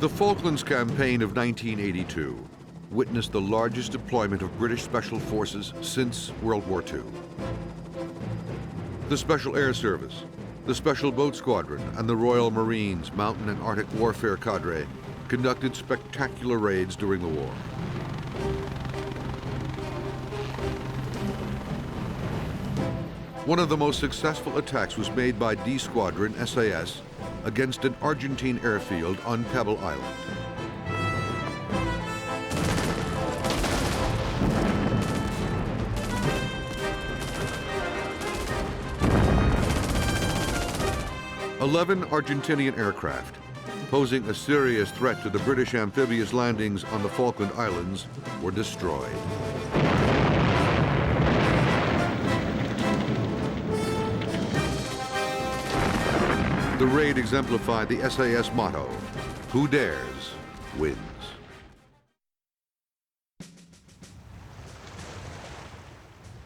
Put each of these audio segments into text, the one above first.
The Falklands Campaign of 1982 witnessed the largest deployment of British Special Forces since World War II. The Special Air Service, the Special Boat Squadron, and the Royal Marines Mountain and Arctic Warfare Cadre conducted spectacular raids during the war. One of the most successful attacks was made by D Squadron SAS against an Argentine airfield on Pebble Island. "11 Argentinian aircraft, posing a serious threat to the British amphibious landings on the Falkland Islands, were destroyed. The raid exemplified the SAS motto, "Who dares, wins."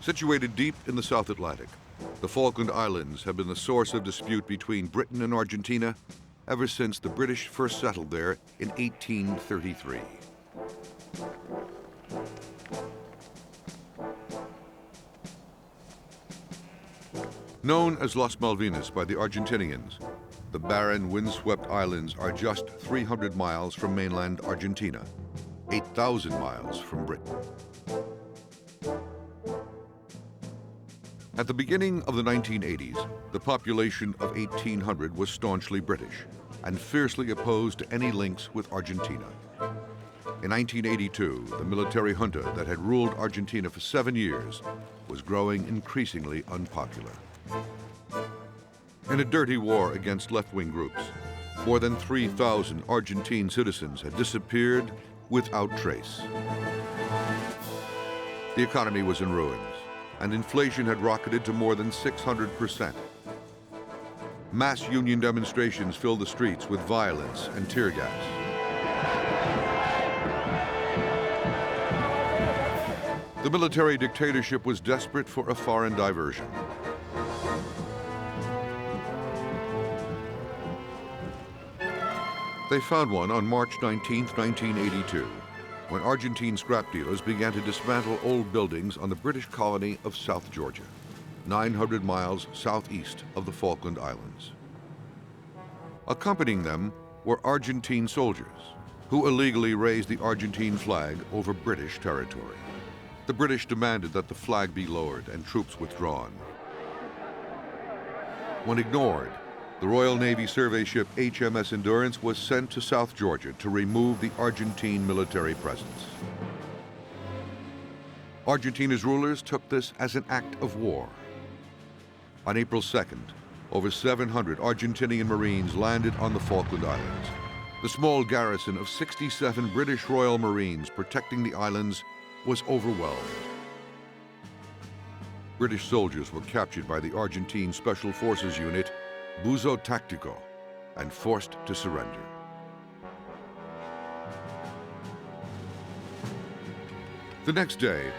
Situated deep in the South Atlantic, the Falkland Islands have been the source of dispute between Britain and Argentina ever since the British first settled there in 1833. Known as Las Malvinas by the Argentinians, the barren, windswept islands are just 300 miles from mainland Argentina, 8,000 miles from Britain. At the beginning of the 1980s, the population of 1,800 was staunchly British and fiercely opposed to any links with Argentina. In 1982, the military junta that had ruled Argentina for 7 years was growing increasingly unpopular. In a dirty war against left-wing groups, more than 3,000 Argentine citizens had disappeared without trace. The economy was in ruins, and inflation had rocketed to more than 600%. Mass union demonstrations filled the streets with violence and tear gas. The military dictatorship was desperate for a foreign diversion. They found one on March 19, 1982, when Argentine scrap dealers began to dismantle old buildings on the British colony of South Georgia, 900 miles southeast of the Falkland Islands. Accompanying them were Argentine soldiers who illegally raised the Argentine flag over British territory. The British demanded that the flag be lowered and troops withdrawn. When ignored, the Royal Navy survey ship HMS Endurance was sent to South Georgia to remove the Argentine military presence. Argentina's rulers took this as an act of war. On April 2nd, over 700 Argentinian Marines landed on the Falkland Islands. The small garrison of 67 British Royal Marines protecting the islands was overwhelmed. British soldiers were captured by the Argentine Special Forces unit Buzo Táctico and forced to surrender. The next day,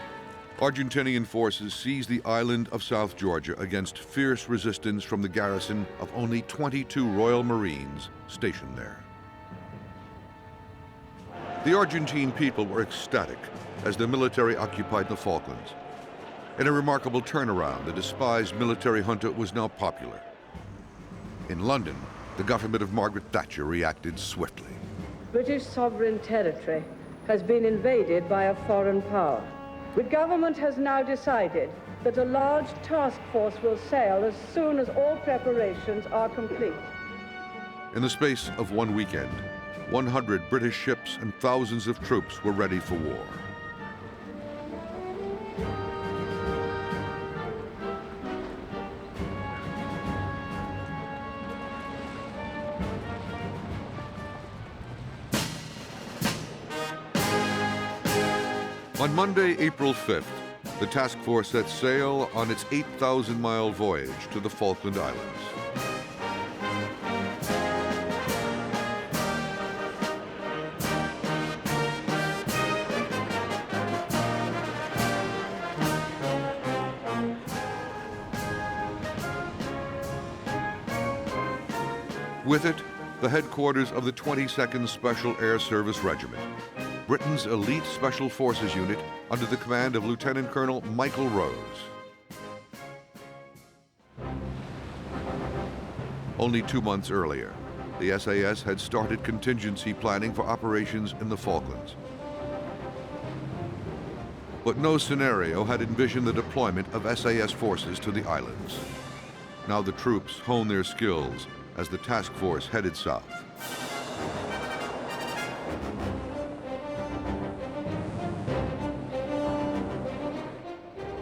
Argentinian forces seized the island of South Georgia against fierce resistance from the garrison of only 22 Royal Marines stationed there. The Argentine people were ecstatic as the military occupied the Falklands. In a remarkable turnaround, the despised military junta was now popular. In London, the government of Margaret Thatcher reacted swiftly. British sovereign territory has been invaded by a foreign power. The government has now decided that a large task force will sail as soon as all preparations are complete. In the space of one weekend, 100 British ships and thousands of troops were ready for war. On Monday, April 5th, the task force set sail on its 8,000-mile voyage to the Falkland Islands. With it, the headquarters of the 22nd Special Air Service Regiment, Britain's elite Special Forces unit under the command of Lieutenant Colonel Michael Rose. Only 2 months earlier, the SAS had started contingency planning for operations in the Falklands. But no scenario had envisioned the deployment of SAS forces to the islands. Now the troops honed their skills as the task force headed south.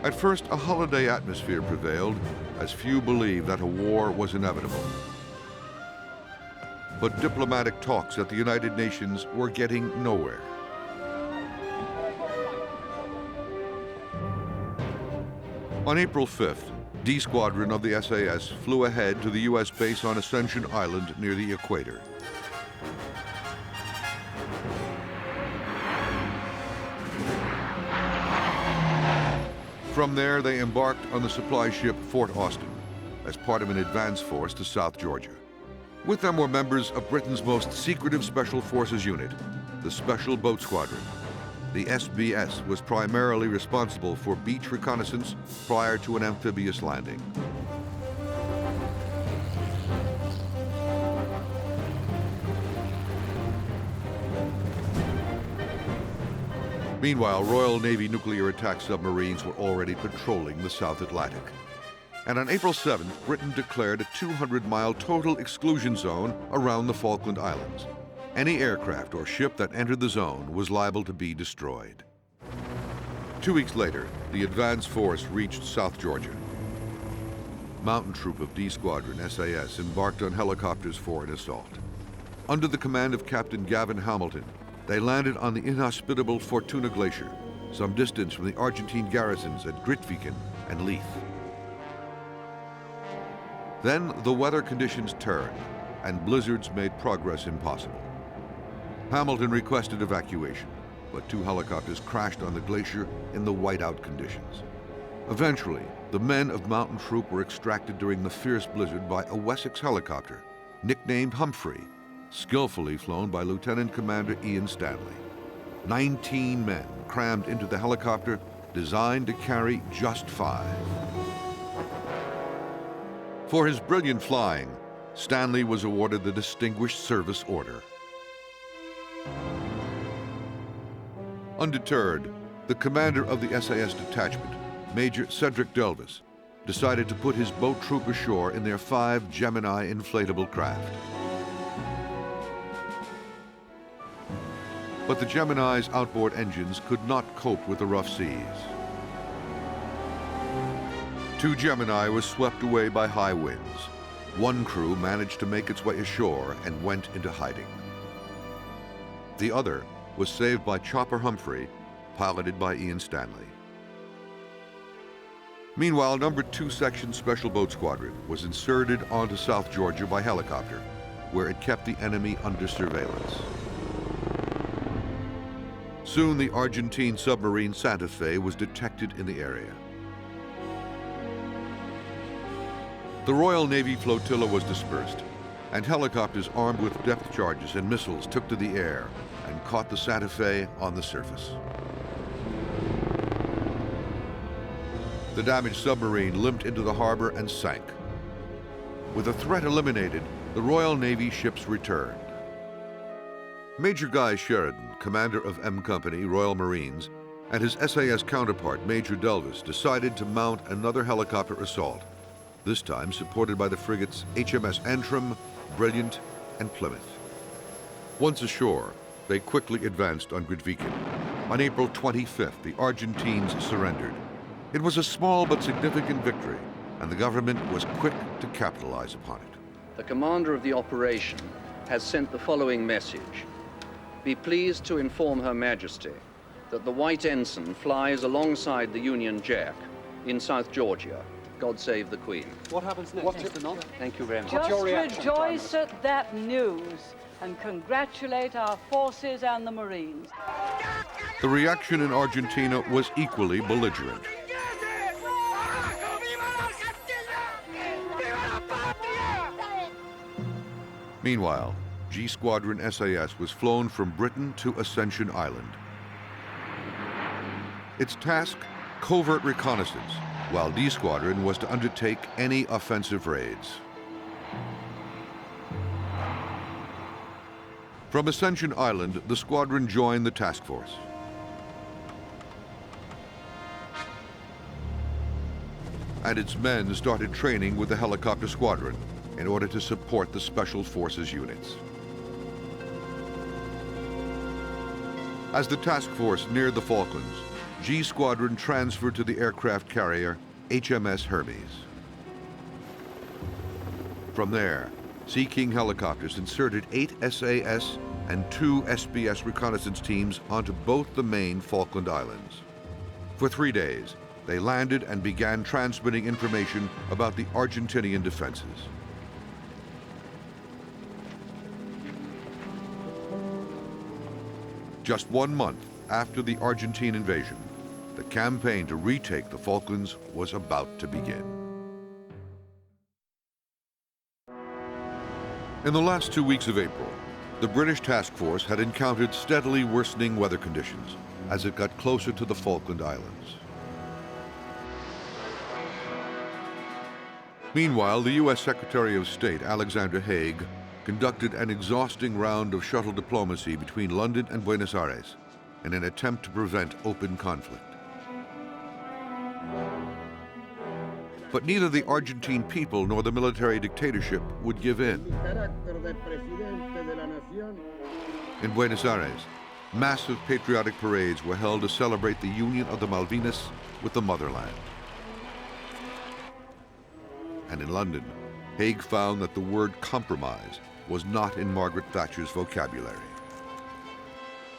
At first, a holiday atmosphere prevailed, as few believed that a war was inevitable. But diplomatic talks at the United Nations were getting nowhere. On April 5th, D Squadron of the SAS flew ahead to the U.S. base on Ascension Island near the equator. From there, they embarked on the supply ship Fort Austin as part of an advance force to South Georgia. With them were members of Britain's most secretive Special Forces unit, the Special Boat Squadron. The SBS was primarily responsible for beach reconnaissance prior to an amphibious landing. Meanwhile, Royal Navy nuclear attack submarines were already patrolling the South Atlantic. And on April 7th, Britain declared a 200-mile total exclusion zone around the Falkland Islands. Any aircraft or ship that entered the zone was liable to be destroyed. 2 weeks later, the advance force reached South Georgia. Mountain Troop of D Squadron SAS embarked on helicopters for an assault. Under the command of Captain Gavin Hamilton, they landed on the inhospitable Fortuna Glacier, some distance from the Argentine garrisons at Grytviken and Leith. Then the weather conditions turned, and blizzards made progress impossible. Hamilton requested evacuation, but 2 helicopters crashed on the glacier in the whiteout conditions. Eventually, the men of Mountain Troop were extracted during the fierce blizzard by a Wessex helicopter, nicknamed Humphrey, skillfully flown by Lieutenant Commander Ian Stanley. 19 men crammed into the helicopter, designed to carry just 5. For his brilliant flying, Stanley was awarded the Distinguished Service Order. Undeterred, the commander of the SAS detachment, Major Cedric Delvis, decided to put his boat troop ashore in their 5 Gemini inflatable craft. But the Gemini's outboard engines could not cope with the rough seas. 2 Gemini was swept away by high winds. 1 crew managed to make its way ashore and went into hiding. The other was saved by Chopper Humphrey, piloted by Ian Stanley. Meanwhile, No. 2 Section Special Boat Squadron was inserted onto South Georgia by helicopter, where it kept the enemy under surveillance. Soon, the Argentine submarine Santa Fe was detected in the area. The Royal Navy flotilla was dispersed, and helicopters armed with depth charges and missiles took to the air and caught the Santa Fe on the surface. The damaged submarine limped into the harbor and sank. With the threat eliminated, the Royal Navy ships returned. Major Guy Sheridan, commander of M Company, Royal Marines, and his SAS counterpart, Major Delvis, decided to mount another helicopter assault, this time supported by the frigates HMS Antrim, Brilliant, and Plymouth. Once ashore, they quickly advanced on Grytviken. On April 25th, the Argentines surrendered. It was a small but significant victory, and the government was quick to capitalize upon it. The commander of the operation has sent the following message. Be pleased to inform Her Majesty that the White Ensign flies alongside the Union Jack in South Georgia. God save the Queen. What happens next, Mr. Knott? Thank you very much. Just your reaction, rejoice at that news and congratulate our forces and the Marines. The reaction in Argentina was equally belligerent. Meanwhile, G Squadron SAS was flown from Britain to Ascension Island. Its task, covert reconnaissance, while D Squadron was to undertake any offensive raids. From Ascension Island, the squadron joined the task force. And its men started training with the helicopter squadron in order to support the Special Forces units. As the task force neared the Falklands, G Squadron transferred to the aircraft carrier HMS Hermes. From there, Sea King helicopters inserted 8 SAS and 2 SBS reconnaissance teams onto both the main Falkland Islands. For 3 days, they landed and began transmitting information about the Argentinian defenses. Just 1 month after the Argentine invasion, the campaign to retake the Falklands was about to begin. In the last 2 weeks of April, the British task force had encountered steadily worsening weather conditions as it got closer to the Falkland Islands. Meanwhile, the U.S. Secretary of State, Alexander Haig, conducted an exhausting round of shuttle diplomacy between London and Buenos Aires in an attempt to prevent open conflict. But neither the Argentine people nor the military dictatorship would give in. In Buenos Aires, massive patriotic parades were held to celebrate the union of the Malvinas with the motherland. And in London, Haig found that the word compromise was not in Margaret Thatcher's vocabulary.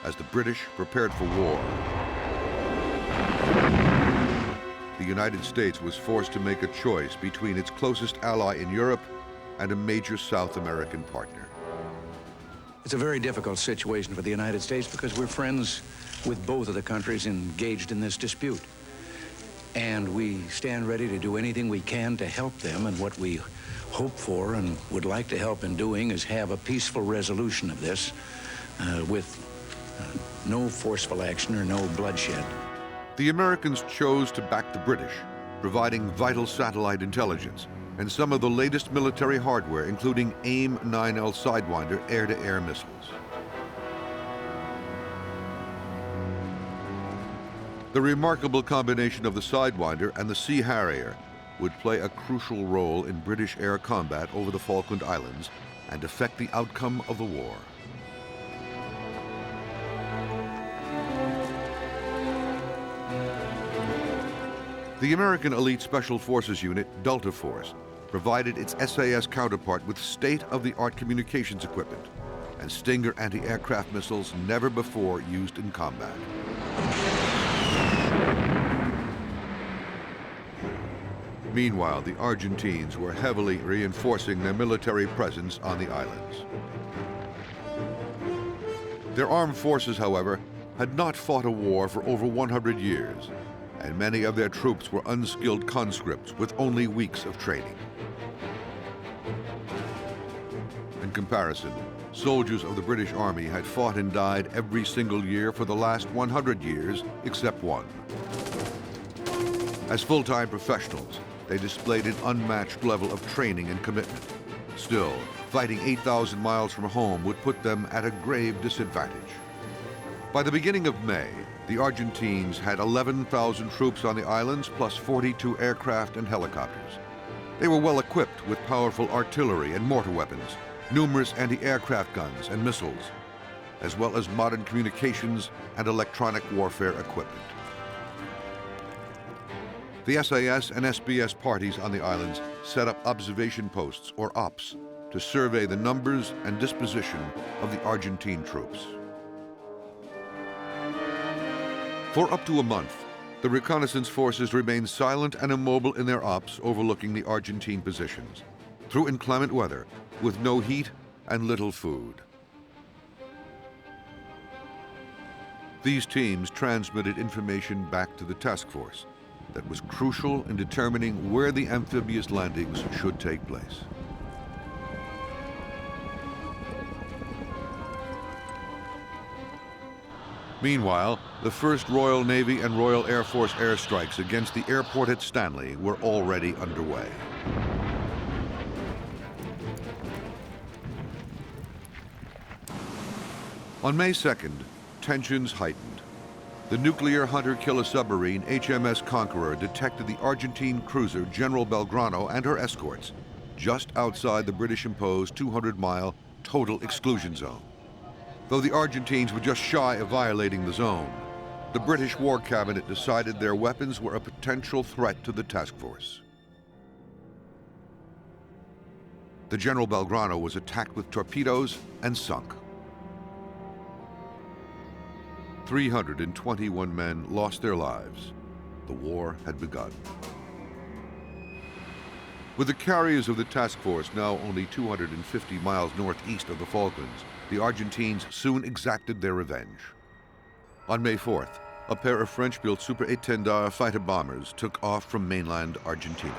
As the British prepared for war, the United States was forced to make a choice between its closest ally in Europe and a major South American partner. It's a very difficult situation for the United States because we're friends with both of the countries engaged in this dispute. And we stand ready to do anything we can to help them, and what we hope for and would like to help in doing is have a peaceful resolution of this with no forceful action or no bloodshed. The Americans chose to back the British, providing vital satellite intelligence and some of the latest military hardware, including AIM-9L Sidewinder air-to-air missiles. The remarkable combination of the Sidewinder and the Sea Harrier would play a crucial role in British air combat over the Falkland Islands and affect the outcome of the war. The American elite Special Forces unit, Delta Force, provided its SAS counterpart with state-of-the-art communications equipment and Stinger anti-aircraft missiles never before used in combat. Meanwhile, the Argentines were heavily reinforcing their military presence on the islands. Their armed forces, however, had not fought a war for over 100 years, and many of their troops were unskilled conscripts with only weeks of training. In comparison, soldiers of the British Army had fought and died every single year for the last 100 years, except one. As full-time professionals, they displayed an unmatched level of training and commitment. Still, fighting 8,000 miles from home would put them at a grave disadvantage. By the beginning of May, the Argentines had 11,000 troops on the islands, plus 42 aircraft and helicopters. They were well equipped with powerful artillery and mortar weapons, numerous anti-aircraft guns and missiles, as well as modern communications and electronic warfare equipment. The SAS and SBS parties on the islands set up observation posts, or OPS, to survey the numbers and disposition of the Argentine troops. For up to a month, the reconnaissance forces remained silent and immobile in their ops overlooking the Argentine positions, through inclement weather, with no heat and little food. These teams transmitted information back to the task force that was crucial in determining where the amphibious landings should take place. Meanwhile, the first Royal Navy and Royal Air Force airstrikes against the airport at Stanley were already underway. On May 2nd, tensions heightened. The nuclear hunter-killer submarine HMS Conqueror detected the Argentine cruiser General Belgrano and her escorts just outside the British-imposed 200-mile total exclusion zone. Though the Argentines were just shy of violating the zone, the British War Cabinet decided their weapons were a potential threat to the task force. The General Belgrano was attacked with torpedoes and sunk. 321 men lost their lives. The war had begun. With the carriers of the task force now only 250 miles northeast of the Falklands, the Argentines soon exacted their revenge. On May 4th, a pair of French-built Super Étendard fighter bombers took off from mainland Argentina.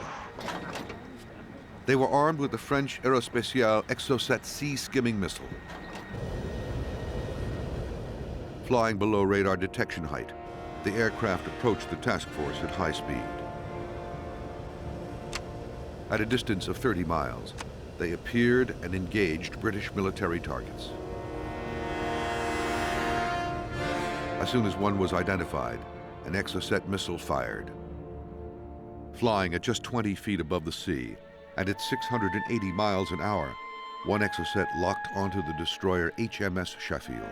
They were armed with the French Aerospatiale Exocet sea-skimming missile. Flying below radar detection height, the aircraft approached the task force at high speed. At a distance of 30 miles, they appeared and engaged British military targets. As soon as one was identified, an Exocet missile fired. Flying at just 20 feet above the sea and at 680 miles an hour, one Exocet locked onto the destroyer HMS Sheffield.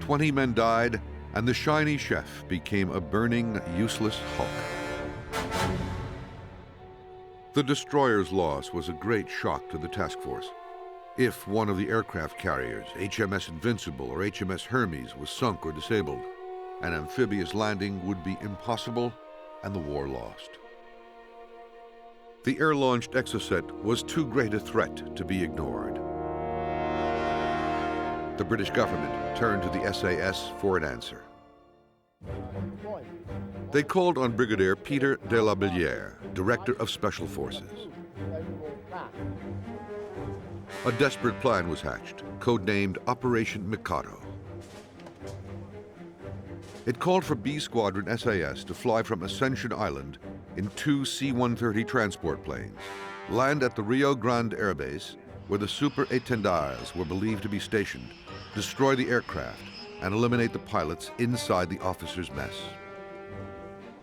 "20 men died, and the shiny chef became a burning, useless hulk." The destroyer's loss was a great shock to the task force. If one of the aircraft carriers, HMS Invincible or HMS Hermes, was sunk or disabled, an amphibious landing would be impossible and the war lost. The air-launched Exocet was too great a threat to be ignored. The British government turned to the SAS for an answer. They called on Brigadier Peter de la Billière, Director of Special Forces. A desperate plan was hatched, codenamed Operation Mikado. It called for B Squadron SAS to fly from Ascension Island in 2 C-130 transport planes, land at the Rio Grande Air Base, where the Super Étendards were believed to be stationed, destroy the aircraft, and eliminate the pilots inside the officers' mess.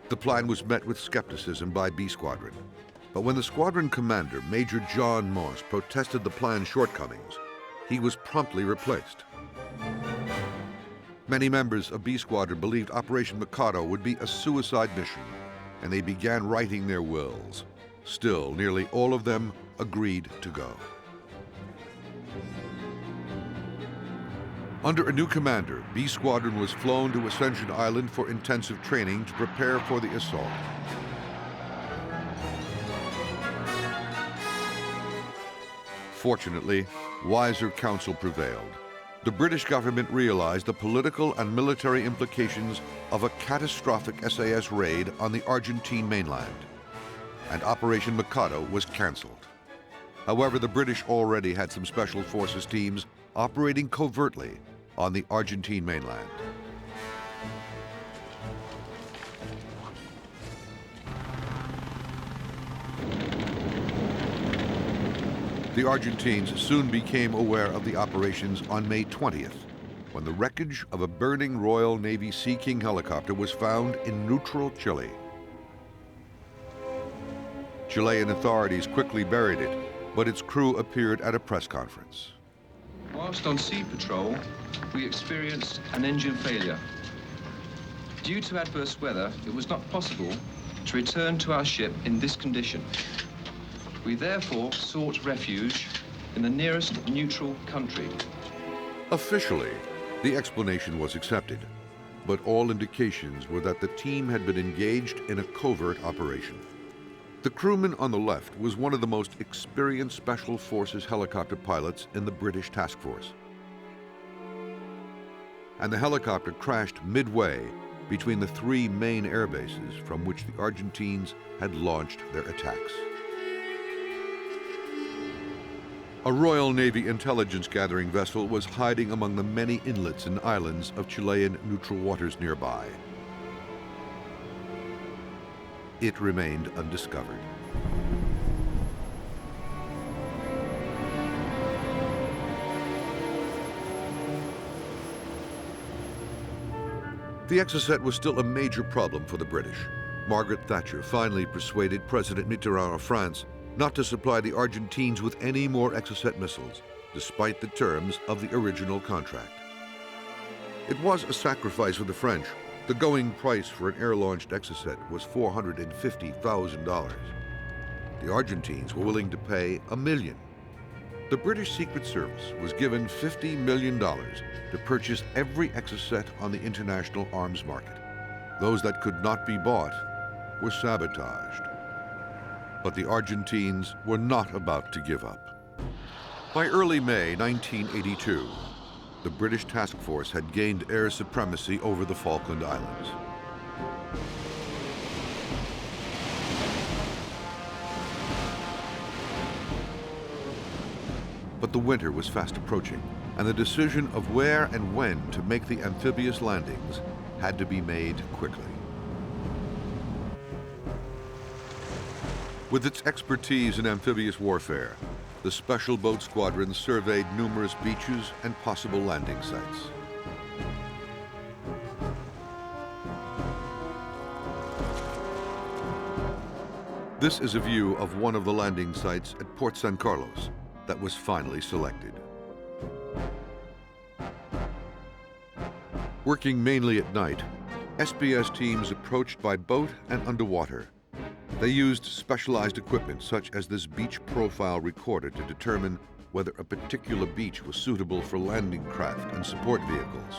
The plan was met with skepticism by B Squadron, but when the squadron commander, Major John Moss, protested the plan's shortcomings, he was promptly replaced. Many members of B Squadron believed Operation Mikado would be a suicide mission, and they began writing their wills. Still, nearly all of them agreed to go. Under a new commander, B Squadron was flown to Ascension Island for intensive training to prepare for the assault. Fortunately, wiser counsel prevailed. The British government realized the political and military implications of a catastrophic SAS raid on the Argentine mainland, and Operation Mikado was canceled. However, the British already had some special forces teams operating covertly on the Argentine mainland. The Argentines soon became aware of the operations on May 20th, when the wreckage of a burning Royal Navy Sea King helicopter was found in neutral Chile. Chilean authorities quickly buried it, but its crew appeared at a press conference. Whilst on sea patrol, we experienced an engine failure. Due to adverse weather, it was not possible to return to our ship in this condition. We therefore sought refuge in the nearest neutral country. Officially, the explanation was accepted, but all indications were that the team had been engaged in a covert operation. The crewman on the left was one of the most experienced Special Forces helicopter pilots in the British task force. And the helicopter crashed midway between the three main air bases from which the Argentines had launched their attacks. A Royal Navy intelligence gathering vessel was hiding among the many inlets and islands of Chilean neutral waters nearby. It remained undiscovered. The Exocet was still a major problem for the British. Margaret Thatcher finally persuaded President Mitterrand of France not to supply the Argentines with any more Exocet missiles, despite the terms of the original contract. It was a sacrifice for the French. The going price for an air-launched Exocet was $450,000. The Argentines were willing to pay $1 million. The British Secret Service was given $50 million to purchase every Exocet on the international arms market. Those that could not be bought were sabotaged. But the Argentines were not about to give up. By early May 1982, the British task force had gained air supremacy over the Falkland Islands. But the winter was fast approaching, and the decision of where and when to make the amphibious landings had to be made quickly. With its expertise in amphibious warfare, the Special Boat Squadron surveyed numerous beaches and possible landing sites. This is a view of one of the landing sites at Port San Carlos that was finally selected. Working mainly at night, SBS teams approached by boat and underwater. They used specialized equipment such as this beach profile recorder to determine whether a particular beach was suitable for landing craft and support vehicles.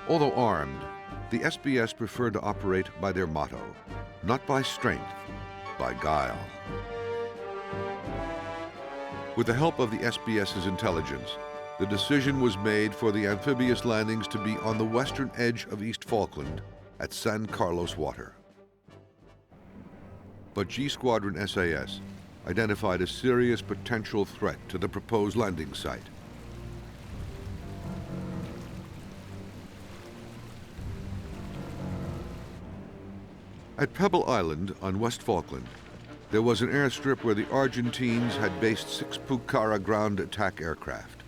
Although armed, the SBS preferred to operate by their motto, not by strength, by guile. With the help of the SBS's intelligence, the decision was made for the amphibious landings to be on the western edge of East Falkland at San Carlos Water. But G Squadron SAS identified a serious potential threat to the proposed landing site. At Pebble Island on West Falkland, there was an airstrip where the Argentines had based 6 Pucara ground attack aircraft.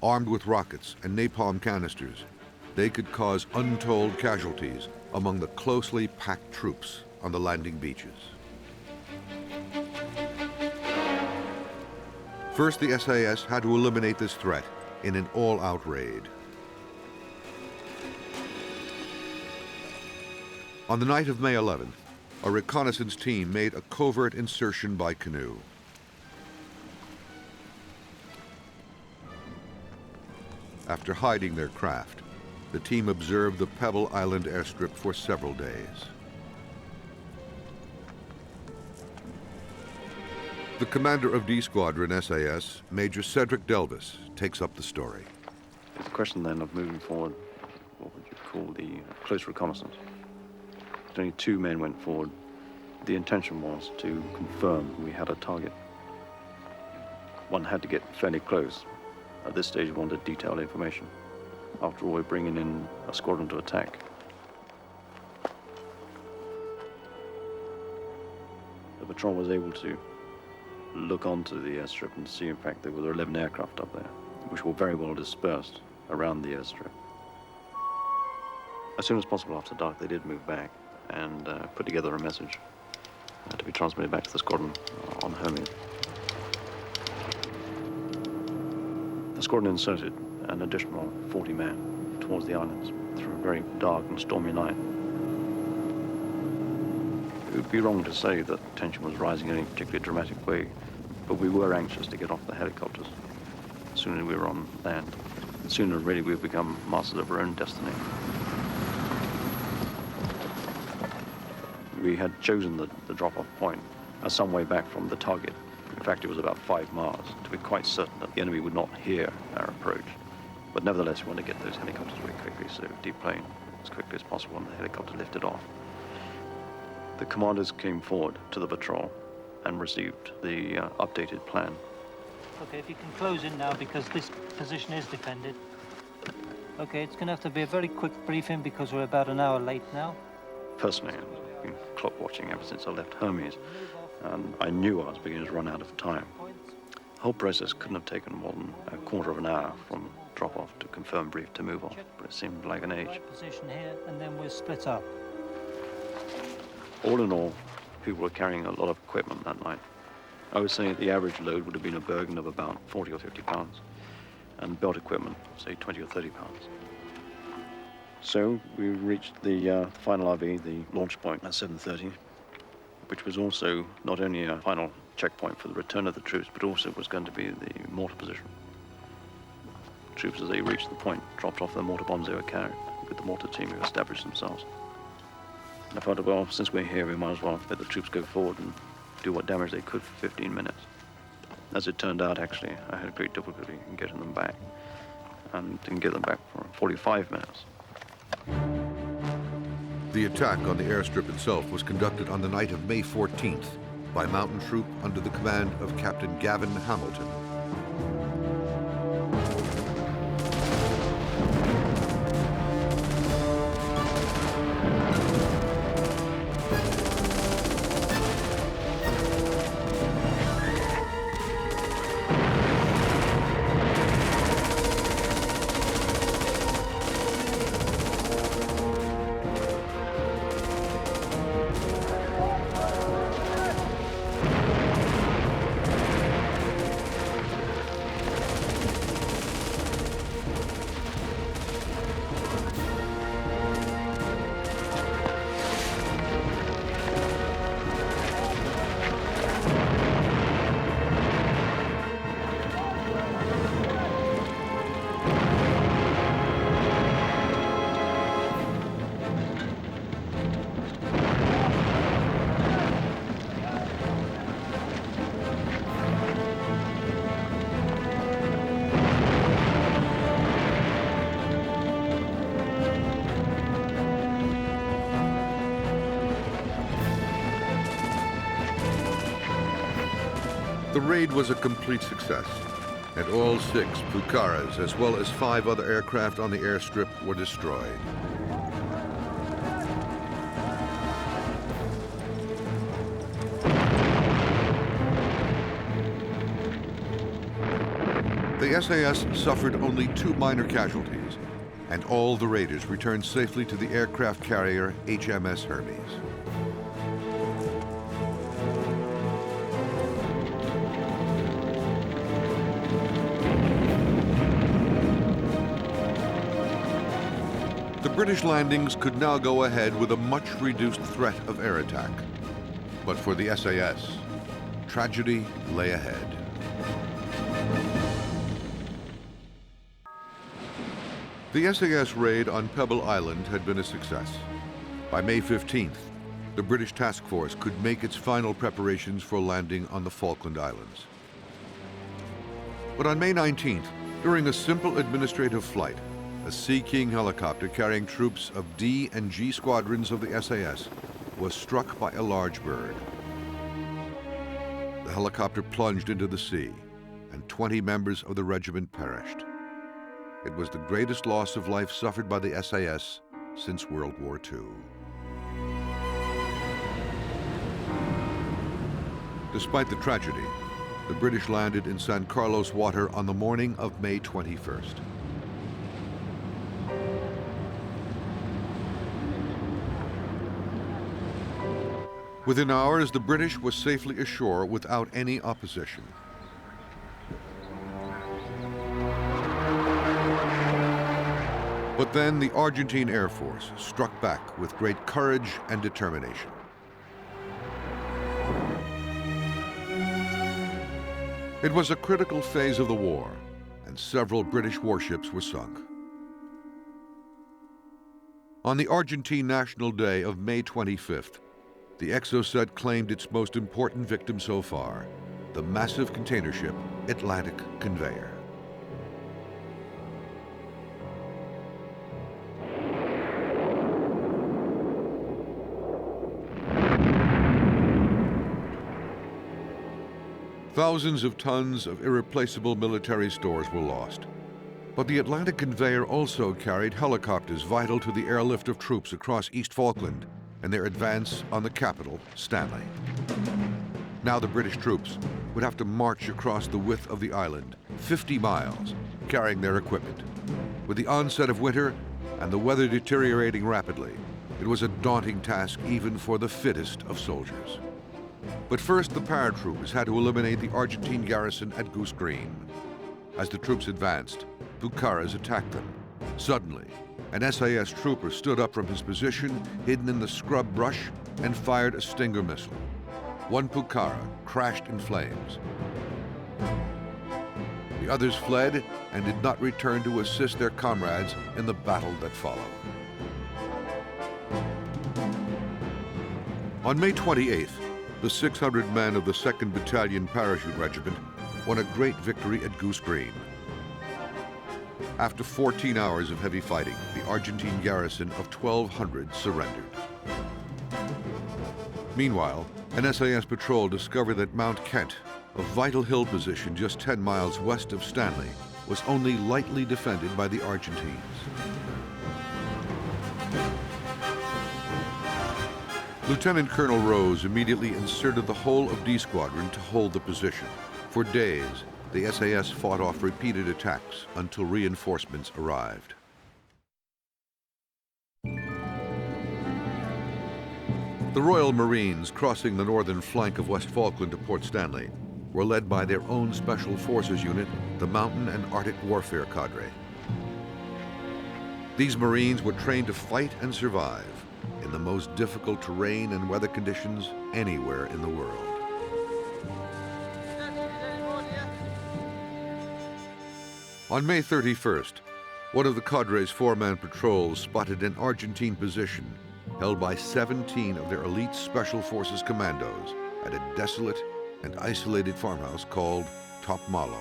Armed with rockets and napalm canisters, they could cause untold casualties among the closely packed troops on the landing beaches. First, the SAS had to eliminate this threat in an all-out raid. On the night of May 11th, a reconnaissance team made a covert insertion by canoe. After hiding their craft, the team observed the Pebble Island airstrip for several days. The commander of D Squadron SAS, Major Cedric Delvis, takes up the story. It's a question then of moving forward, what would you call the close reconnaissance. Only 2 men went forward. The intention was to confirm we had a target. One had to get fairly close. At this stage, we wanted detailed information. After all, we're bringing in a squadron to attack. The patrol was able to look onto the airstrip and see, in fact, there were 11 aircraft up there, which were very well dispersed around the airstrip. As soon as possible after dark, they did move back and put together a message to be transmitted back to the squadron on Hermes. The squadron inserted an additional 40 men towards the islands through a very dark and stormy night. It would be wrong to say that tension was rising in any particularly dramatic way, but we were anxious to get off the helicopters as soon as we were on land. And sooner, really, we've become masters of our own destiny. We had chosen the drop-off point some way back from the target. In fact, it was about 5 miles, to be quite certain that the enemy would not hear our approach. But nevertheless, we wanted to get those helicopters very quickly, so deplane. as quickly as possible, and the helicopter lifted off. The commanders came forward to the patrol and received the updated plan. Okay, if you can close in now, because this position is defended. Okay, it's going to have to be a very quick briefing because we're about an hour late now. Personally, I've been clock watching ever since I left Hermes, and I knew I was beginning to run out of time. The whole process couldn't have taken more than a quarter of an hour from drop-off to confirm brief to move off, but it seemed like an age. Right position here, and then we'll split up. All in all, people were carrying a lot of equipment that night. I would say the average load would have been a Bergen of about 40 or 50 pounds, and belt equipment, say 20 or 30 pounds. So we reached the final RV, the launch point, at 7:30, which was also not only a final checkpoint for the return of the troops, but also was going to be the mortar position. Troops, as they reached the point, dropped off the mortar bombs they were carrying, with the mortar team who established themselves. And I thought, well, since we're here, we might as well let the troops go forward and do what damage they could for 15 minutes. As it turned out, actually, I had great difficulty in getting them back, and didn't get them back for 45 minutes. The attack on the airstrip itself was conducted on the night of May 14th by mountain troop under the command of Captain Gavin Hamilton. The raid was a complete success, and all 6 Pukharas, as well as 5 other aircraft on the airstrip, were destroyed. The SAS suffered only 2 minor casualties, and all the raiders returned safely to the aircraft carrier HMS Hermes. The British landings could now go ahead with a much reduced threat of air attack. But for the SAS, tragedy lay ahead. The SAS raid on Pebble Island had been a success. By May 15th, the British task force could make its final preparations for landing on the Falkland Islands. But on May 19th, during a simple administrative flight, a Sea King helicopter carrying troops of D and G squadrons of the SAS was struck by a large bird. The helicopter plunged into the sea, and 20 members of the regiment perished. It was the greatest loss of life suffered by the SAS since World War II. Despite the tragedy, the British landed in San Carlos water on the morning of May 21st. Within hours, the British was safely ashore without any opposition. But then the Argentine Air Force struck back with great courage and determination. It was a critical phase of the war, and several British warships were sunk. On the Argentine National Day of May 25th, the Exocet claimed its most important victim so far, the massive container ship Atlantic Conveyor. Thousands of tons of irreplaceable military stores were lost. But the Atlantic conveyor also carried helicopters vital to the airlift of troops across East Falkland and their advance on the capital, Stanley. Now the British troops would have to march across the width of the island, 50 miles, carrying their equipment. With the onset of winter and the weather deteriorating rapidly, it was a daunting task even for the fittest of soldiers. But first, the paratroopers had to eliminate the Argentine garrison at Goose Green. As the troops advanced, Pucarás attacked them. Suddenly, an SAS trooper stood up from his position, hidden in the scrub brush, and fired a Stinger missile. One Pucará crashed in flames. The others fled and did not return to assist their comrades in the battle that followed. On May 28th, the 600 men of the 2nd Battalion Parachute Regiment won a great victory at Goose Green. After 14 hours of heavy fighting, the Argentine garrison of 1,200 surrendered. Meanwhile, an SAS patrol discovered that Mount Kent, a vital hill position just 10 miles west of Stanley, was only lightly defended by the Argentines. Lieutenant Colonel Rose immediately inserted the whole of D Squadron to hold the position. For days, the SAS fought off repeated attacks until reinforcements arrived. The Royal Marines crossing the northern flank of West Falkland to Port Stanley were led by their own Special Forces unit, the Mountain and Arctic Warfare Cadre. These Marines were trained to fight and survive in the most difficult terrain and weather conditions anywhere in the world. On May 31st, one of the cadre's four-man patrols spotted an Argentine position held by 17 of their elite Special Forces commandos at a desolate and isolated farmhouse called Top Malo.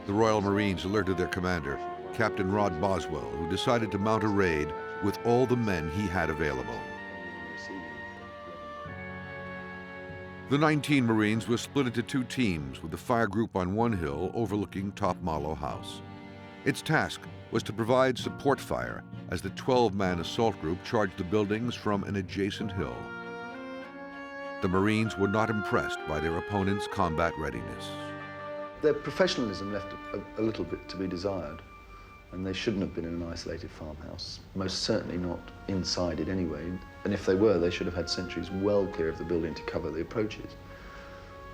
The Royal Marines alerted their commander, Captain Rod Boswell, who decided to mount a raid with all the men he had available. The 19 Marines were split into two teams, with the fire group on one hill overlooking Top Malo House. Its task was to provide support fire as the 12-man assault group charged the buildings from an adjacent hill. The Marines were not impressed by their opponent's combat readiness. Their professionalism left a little bit to be desired, and they shouldn't have been in an isolated farmhouse, most certainly not inside it anyway, and if they were, they should have had sentries well clear of the building to cover the approaches.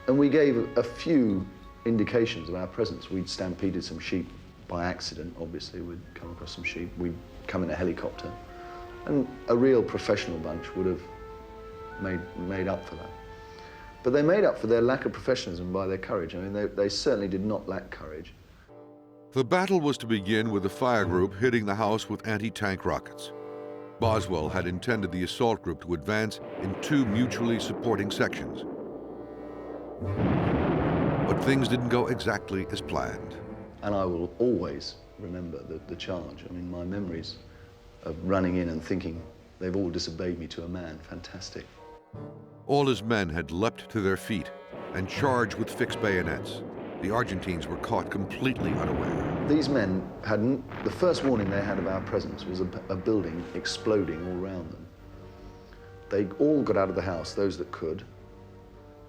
And we gave a few indications of our presence. We'd stampeded some sheep by accident, obviously. We'd come across some sheep, we'd come in a helicopter, and a real professional bunch would have made up for that. But they made up for their lack of professionalism by their courage. I mean, they certainly did not lack courage. The battle was to begin with the fire group hitting the house with anti-tank rockets. Boswell had intended the assault group to advance in two mutually supporting sections. But things didn't go exactly as planned. And I will always remember the charge. I mean, my memories of running in and thinking, they've all disobeyed me to a man, fantastic. All his men had leapt to their feet and charged with fixed bayonets. The Argentines were caught completely unaware. These men hadn't, the first warning they had of our presence was a building exploding all around them. They all got out of the house, those that could,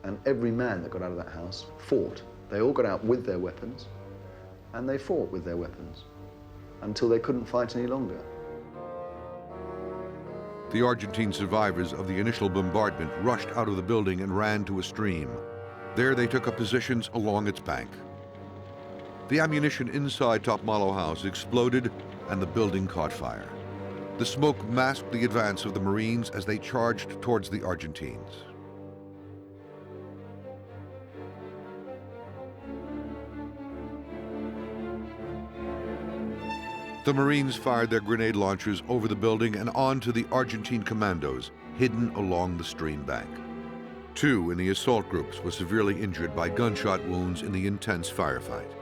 and every man that got out of that house fought. They all got out with their weapons, and they fought with their weapons until they couldn't fight any longer. The Argentine survivors of the initial bombardment rushed out of the building and ran to a stream. There they took up positions along its bank. The ammunition inside Top Malo House exploded and the building caught fire. The smoke masked the advance of the Marines as they charged towards the Argentines. The Marines fired their grenade launchers over the building and onto the Argentine commandos hidden along the stream bank. Two in the assault groups were severely injured by gunshot wounds in the intense firefight.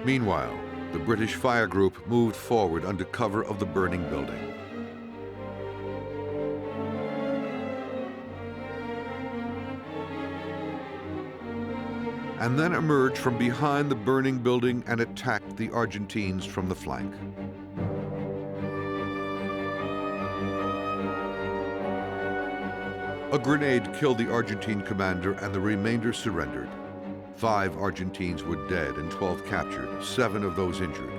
Meanwhile, the British fire group moved forward under cover of the burning building. And then emerged from behind the burning building and attacked the Argentines from the flank. A grenade killed the Argentine commander and the remainder surrendered. 5 Argentines were dead and 12 captured, 7 of those injured.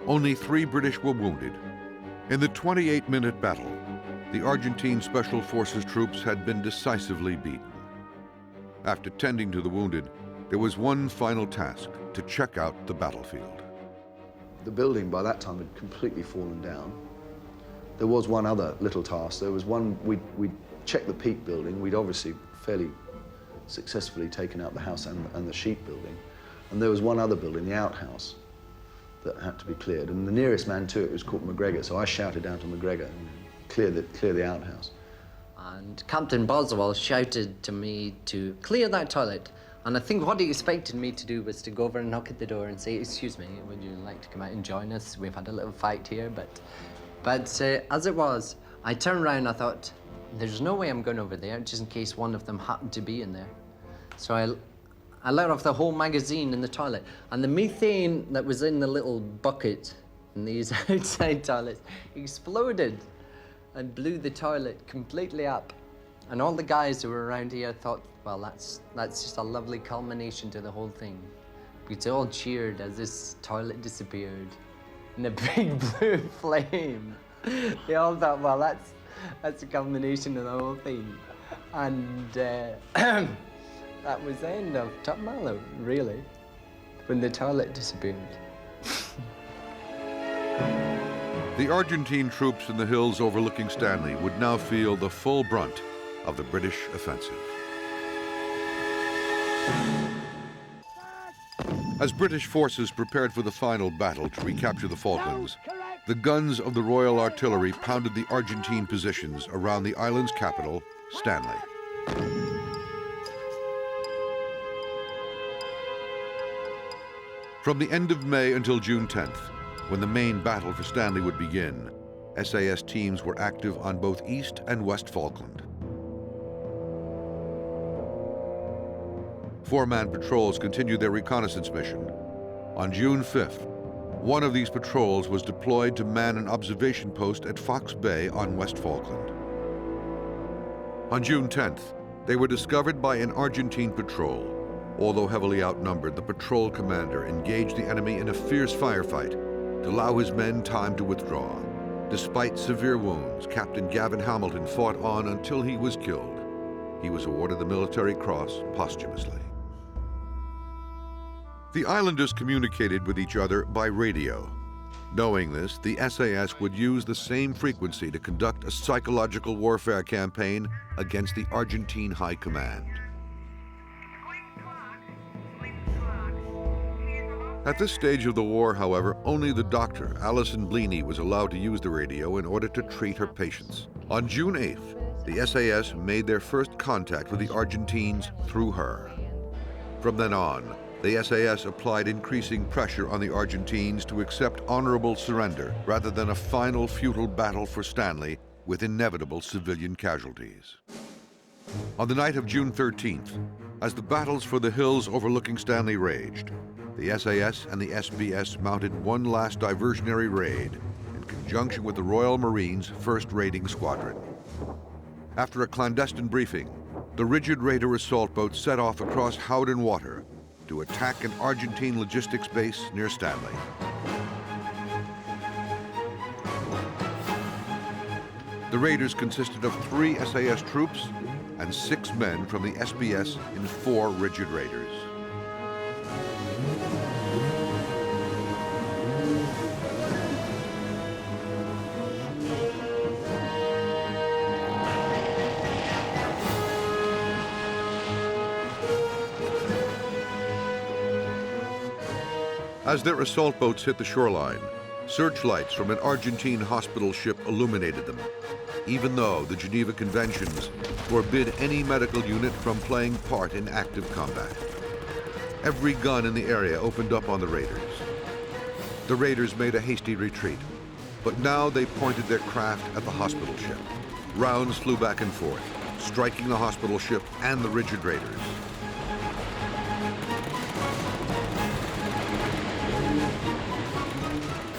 Only 3 British were wounded. In the 28-minute battle, the Argentine Special Forces troops had been decisively beaten. After tending to the wounded, there was one final task: to check out the battlefield. The building by that time had completely fallen down. There was one other little task. There was one, we'd checked the peak building. We'd obviously fairly successfully taken out the house and the sheep building. And there was one other building, the outhouse, that had to be cleared. And the nearest man to it was called McGregor, so I shouted down to McGregor, clear the outhouse. And Captain Boswell shouted to me to clear that toilet. And I think what he expected me to do was to go over and knock at the door and say, "Excuse me, would you like to come out and join us? We've had a little fight here." But as it was, I turned around and I thought, there's no way I'm going over there, just in case one of them happened to be in there. So I let off the whole magazine in the toilet, and the methane that was in the little bucket in these outside toilets exploded and blew the toilet completely up. And all the guys who were around here thought, well, that's just a lovely culmination to the whole thing. Because they all cheered as this toilet disappeared in a big blue flame. They all thought, well, that's a culmination of the whole thing. And that was the end of Top Mallow, really, when the toilet disappeared. The Argentine troops in the hills overlooking Stanley would now feel the full brunt of the British offensive. As British forces prepared for the final battle to recapture the Falklands, the guns of the Royal Artillery pounded the Argentine positions around the island's capital, Stanley. From the end of May until June 10th, when the main battle for Stanley would begin, SAS teams were active on both East and West Falkland. 4-man patrols continued their reconnaissance mission. On June 5th, one of these patrols was deployed to man an observation post at Fox Bay on West Falkland. On June 10th, they were discovered by an Argentine patrol. Although heavily outnumbered, the patrol commander engaged the enemy in a fierce firefight to allow his men time to withdraw. Despite severe wounds, Captain Gavin Hamilton fought on until he was killed. He was awarded the Military Cross posthumously. The islanders communicated with each other by radio. Knowing this, the SAS would use the same frequency to conduct a psychological warfare campaign against the Argentine High Command. At this stage of the war, however, only the doctor, Alison Bleaney, was allowed to use the radio in order to treat her patients. On June 8th, the SAS made their first contact with the Argentines through her. From then on, the SAS applied increasing pressure on the Argentines to accept honorable surrender rather than a final futile battle for Stanley with inevitable civilian casualties. On the night of June 13th, as the battles for the hills overlooking Stanley raged, the SAS and the SBS mounted one last diversionary raid in conjunction with the Royal Marines' 1st Raiding Squadron. After a clandestine briefing, the rigid raider assault boat set off across Howden Water to attack an Argentine logistics base near Stanley. The raiders consisted of 3 SAS troops and 6 men from the SBS in 4 rigid raiders. As their assault boats hit the shoreline, searchlights from an Argentine hospital ship illuminated them, even though the Geneva Conventions forbid any medical unit from playing part in active combat. Every gun in the area opened up on the raiders. the raiders made a hasty retreat, but now they pointed their craft at the hospital ship. Rounds flew back and forth, striking the hospital ship and the rigid raiders.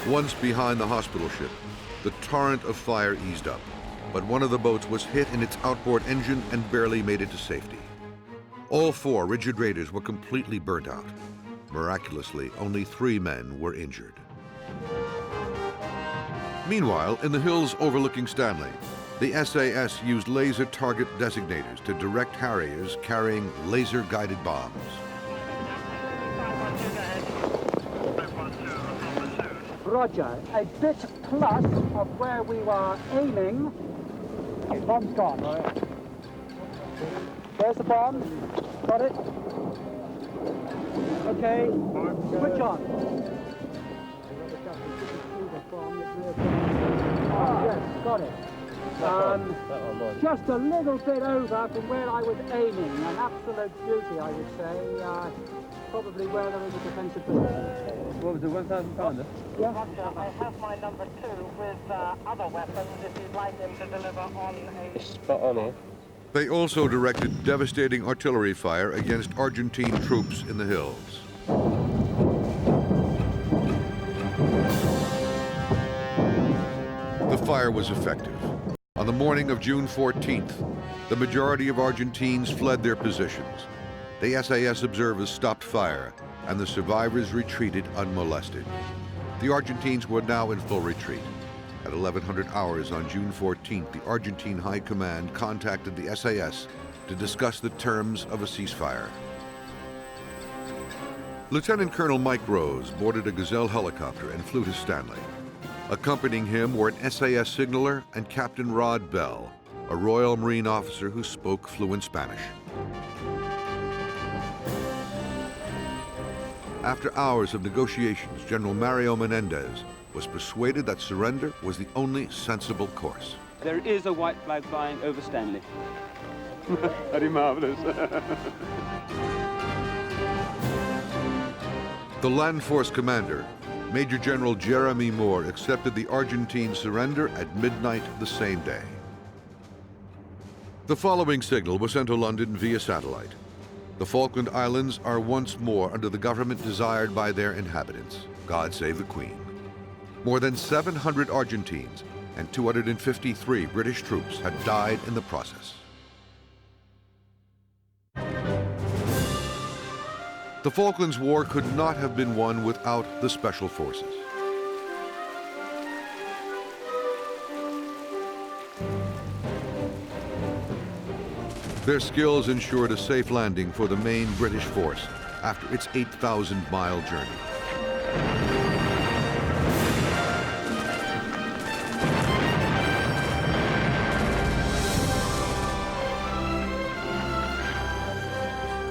Once behind the hospital ship, the torrent of fire eased up, but one of the boats was hit in its outboard engine and barely made it to safety. All 4 rigid raiders were completely burnt out. Miraculously, only 3 men were injured. Meanwhile, in the hills overlooking Stanley, the SAS used laser target designators to direct Harriers carrying laser-guided bombs. Roger, a bit plus of where we were aiming. Okay, bomb's gone, all right. Where's the bomb? Got it? Okay, switch on. Oh, yes, got it. Just a little bit over from where I was aiming. An absolute beauty, I would say. Probably where there is a defensive position. What was it, 1,000 pounder? Yeah. I have my number 2 with other weapons if you'd like them to deliver on a... Spot on here. They also directed devastating artillery fire against Argentine troops in the hills. The fire was effective. On the morning of June 14th, the majority of Argentines fled their positions. The SAS observers stopped fire, and the survivors retreated unmolested. The Argentines were now in full retreat. At 1100 hours on June 14th, the Argentine High Command contacted the SAS to discuss the terms of a ceasefire. Lieutenant Colonel Mike Rose boarded a Gazelle helicopter and flew to Stanley. Accompanying him were an SAS signaller and Captain Rod Bell, a Royal Marine officer who spoke fluent Spanish. After hours of negotiations, General Mario Menendez was persuaded that surrender was the only sensible course. There is a white flag flying over Stanley. Very marvelous. The Land Force commander, Major General Jeremy Moore, accepted the Argentine surrender at midnight the same day. The following signal was sent to London via satellite. The Falkland Islands are once more under the government desired by their inhabitants. God save the Queen. More than 700 Argentines and 253 British troops had died in the process. The Falklands War could not have been won without the Special Forces. Their skills ensured a safe landing for the main British force after its 8,000-mile journey.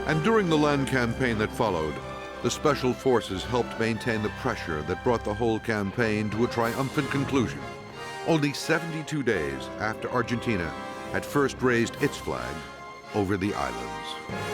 And during the land campaign that followed, the Special Forces helped maintain the pressure that brought the whole campaign to a triumphant conclusion, only 72 days after Argentina had first raised its flag over the islands.